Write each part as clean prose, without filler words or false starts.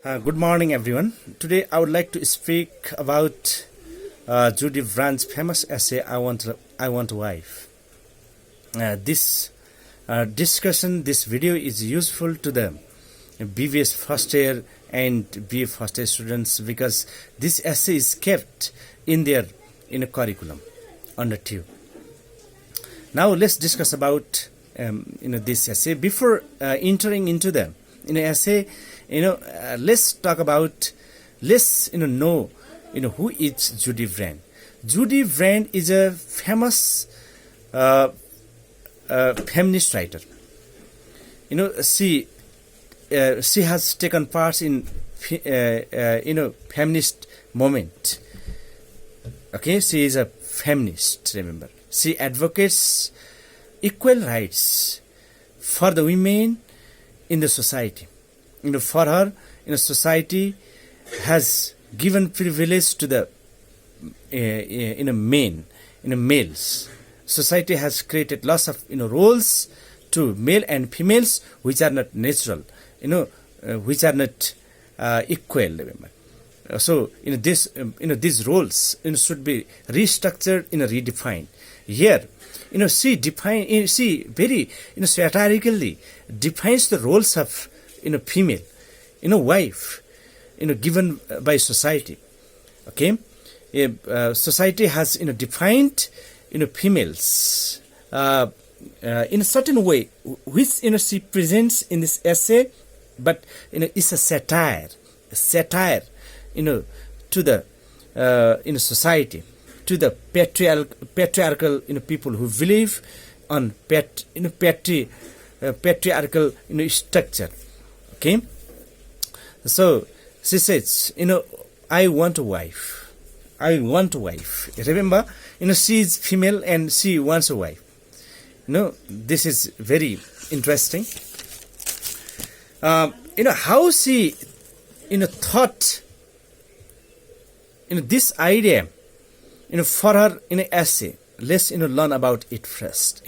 Good morning, everyone. Today, I would like to speak about Judy Brand's famous essay, I Want a Wife." This discussion, this video is useful to the BBS First Year and BA First Year students because this essay is kept in their a curriculum under 2. Now, let's discuss about this essay. Before entering into the essay, let's talk about, let's know who is Judy Brand. Judy Brand is a famous feminist writer. She has taken part in feminist movement. Okay, she is a feminist. Remember, she advocates equal rights for the women in the society. For her, society has given privilege to the males. Society has created lots of roles to male and females which are not natural, which are not equal. Remember, so these roles should be restructured, redefined. Here, she very satirically defines the roles of female, wife, given by society. Okay, society has defined females in a certain way, which she presents in this essay, but it's a satire to the society, to the patriarchal people who believe on patriarchal structure. Okay, so she says, I want a wife. I want a wife. Remember, she is female and she wants a wife. This is very interesting. How she, thought, this idea, for her essay. Let's learn about it first.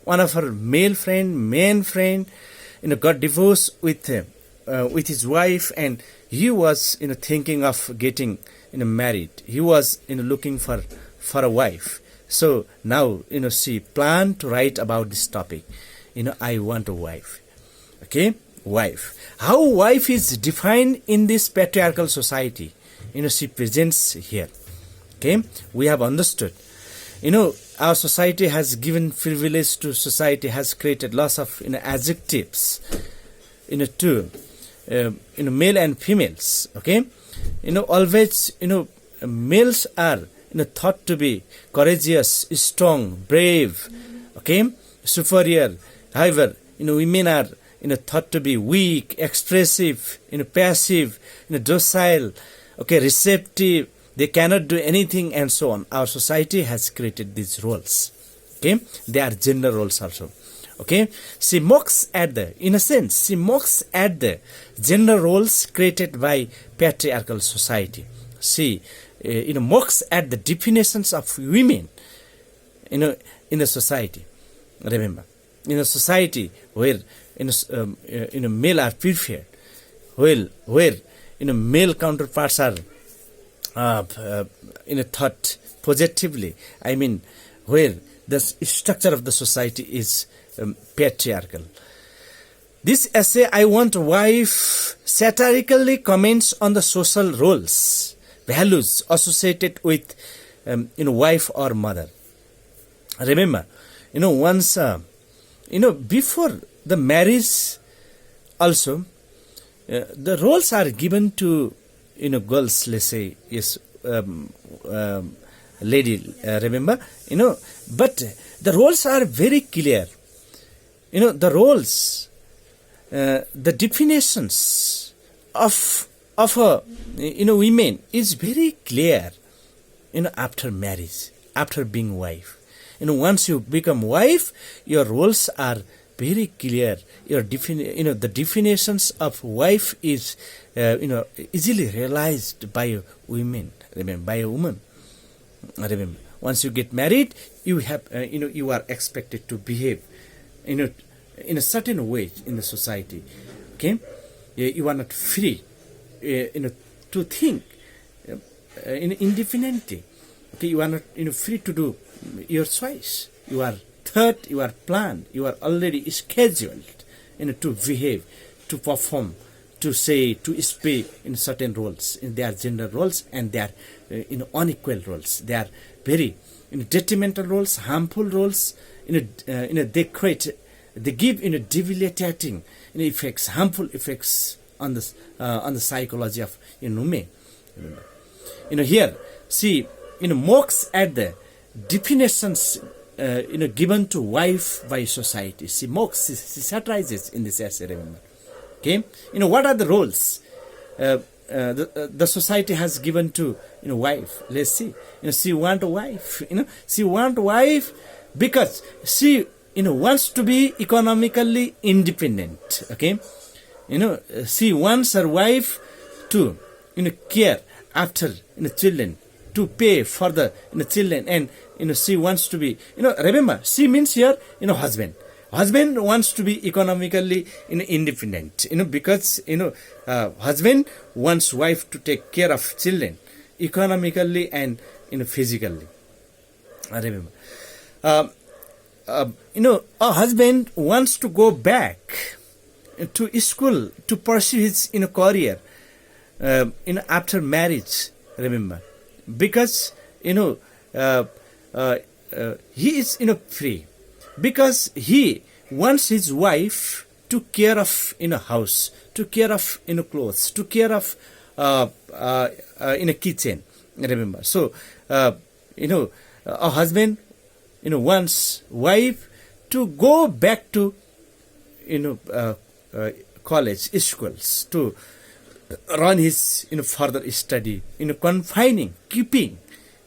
One of her man friend, got divorced with his wife, and he was thinking of getting married. He was looking for a wife. So now she planned to write about this topic. I want a wife. Okay, wife. How wife is defined in this patriarchal society? She presents here. Okay, we have understood. Our society has given privilege to society, has created lots of adjectives to male and females. Okay, always males are thought to be courageous, strong, brave, okay, superior. However, women are thought to be weak, expressive, passive, docile, okay, receptive. They cannot do anything, and so on. Our society has created these roles. Okay, they are gender roles also. Okay, she mocks at the gender roles created by patriarchal society. She mocks at the definitions of women in the society. Remember, in a society where male are preferred, where male counterparts are thought positively. I mean, where the structure of the society is patriarchal. This essay, I Want a Wife, satirically comments on the social roles, values associated with wife or mother. Remember, once before the marriage also, the roles are given to girls, let's say, yes, lady, remember, but the roles are very clear. The roles, the definitions of women is very clear, after marriage, after being wife. Once you become wife, your roles are very clear. Your the definitions of wife is easily realized by women. Remember, by a woman. Remember, once you get married, you have you are expected to behave in a certain way in the society. Okay, you are not free to think independently. Okay, you are not free to do your choice. You are thought, you are planned, you are already scheduled to behave, to perform, to say, to speak in certain roles, in their gender roles, and their unequal roles. They are very detrimental roles, harmful roles. They give debilitating effects, harmful effects on the psychology of men. Here, see, mocks at the definitions given to wife by society. She mocks, she satirizes in this essay. Remember, okay? What are the roles the society has given to wife? Let's see. She want a wife. She want a wife because she wants to be economically independent. Okay, she wants her wife to care after children, to pay for the children, and she wants to be remember, she means here husband. Husband wants to be economically independent, because husband wants wife to take care of children economically and physically. Remember, a husband wants to go back to school to pursue his career after marriage. Remember, because he is free, because he wants his wife to care of house, to care of clothes, to care of in a kitchen. Remember, so a husband wants wife to go back to college, schools, to run his further study, keeping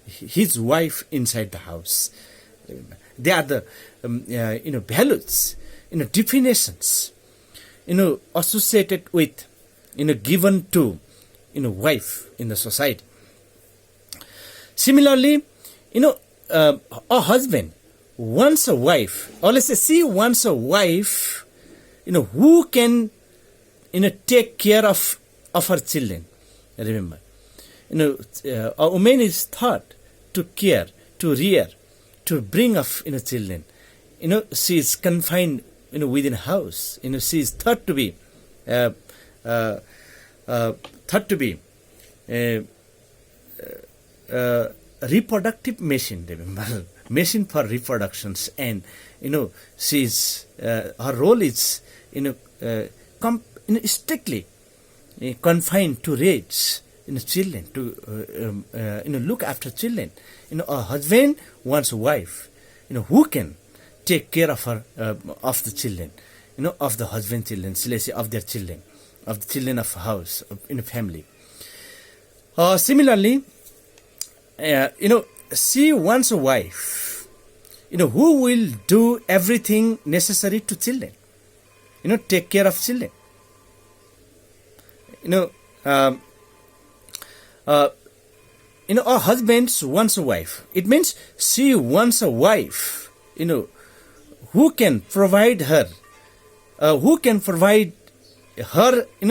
his wife inside the house. They are the values, definitions, associated with, given to, wife in the society. Similarly, a husband wants a wife, or let's say she wants a wife, who can, take care of her children. Remember, a woman is taught to care, to rear, to bring up children. She is confined within a house. She is thought to be reproductive machine. Remember, machine for reproductions, and she is her role is strictly confined to raise children, to look after children. A husband wants a wife who can take care of her, of the children, of the husband children, let's say of their children, of the children of house, in a family. Similarly, she wants a wife who will do everything necessary to children, take care of children. A husband wants a wife. It means she wants a wife, who can provide her,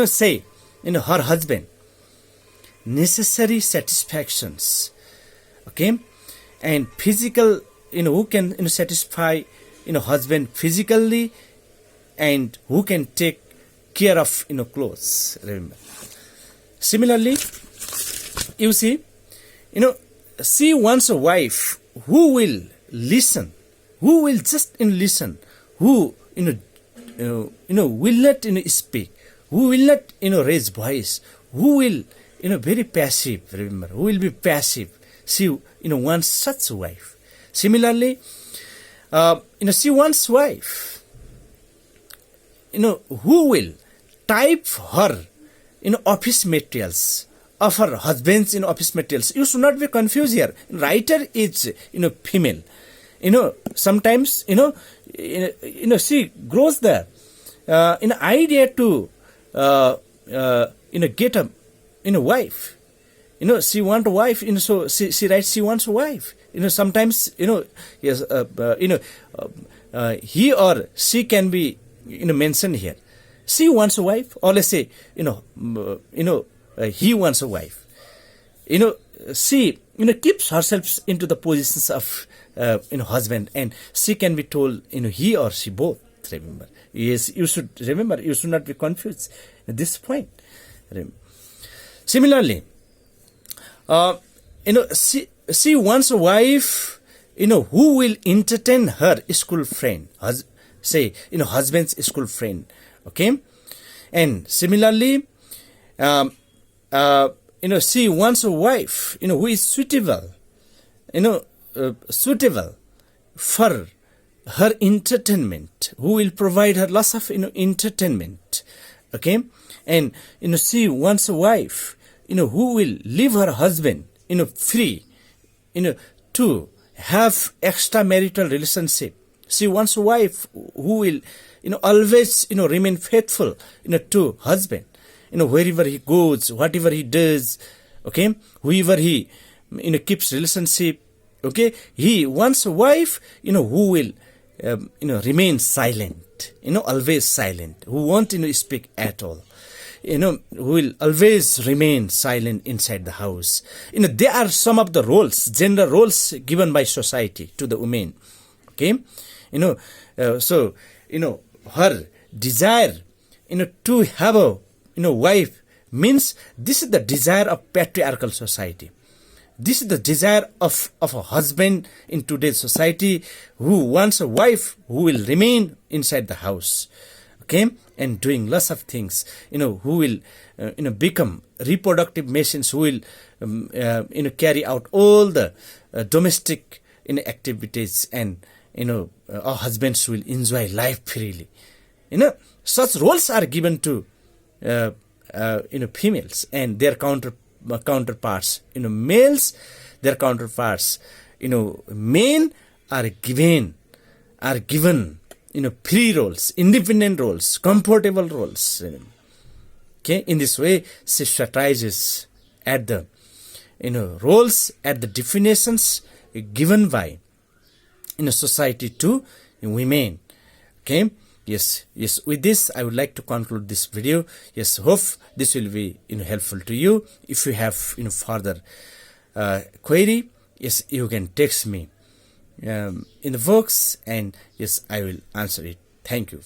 say, her husband necessary satisfactions, okay, and physical, who can satisfy, husband physically, and who can take care of, clothes. Remember. Similarly, you see, she wants a wife who will listen, who will just listen, who will not speak, who will not raise voice, who will very passive. Remember, who will be passive. She wants such a wife. Similarly, she wants wife who will type her office materials of her husband's office materials. You should not be confused here. Writer is female. Sometimes she grows there idea to get a wife. She want a wife. So she writes she wants a wife. Sometimes yes, he or she can be mentioned here. She wants a wife, or let's say he wants a wife. She keeps herself into the positions of husband, and she can be told he or she both. Remember, yes, you should remember. You should not be confused at this point. Similarly, she wants a wife who will entertain her school friend, husband's school friend. Okay, and similarly, she wants a wife who is suitable for her entertainment, who will provide her lots of entertainment. Okay, and she wants a wife who will leave her husband free to have extramarital relationship. She wants a wife who will always remain faithful to husband, wherever he goes, whatever he does. Okay, whoever he keeps relationship. Okay, he wants a wife who will remain silent, always silent, who won't speak at all, who will always remain silent inside the house. There are some of the roles, gender roles given by society to the women. Okay, so her desire to have a wife means this is the desire of patriarchal society. This is the desire of a husband in today's society, who wants a wife who will remain inside the house, okay, and doing lots of things, who will become reproductive machines, who will carry out all the domestic activities, and our husbands will enjoy life freely. Such roles are given to females and their counterparts. Males, their counterparts, men are given free roles, independent roles, comfortable roles. Okay, in this way, she strategizes at the roles, at the definitions given by society to women. Okay. Yes. With this, I would like to conclude this video. Yes, hope this will be helpful to you. If you have further query, yes, you can text me in the box, and yes, I will answer it. Thank you.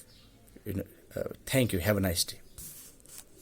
Thank you. Have a nice day.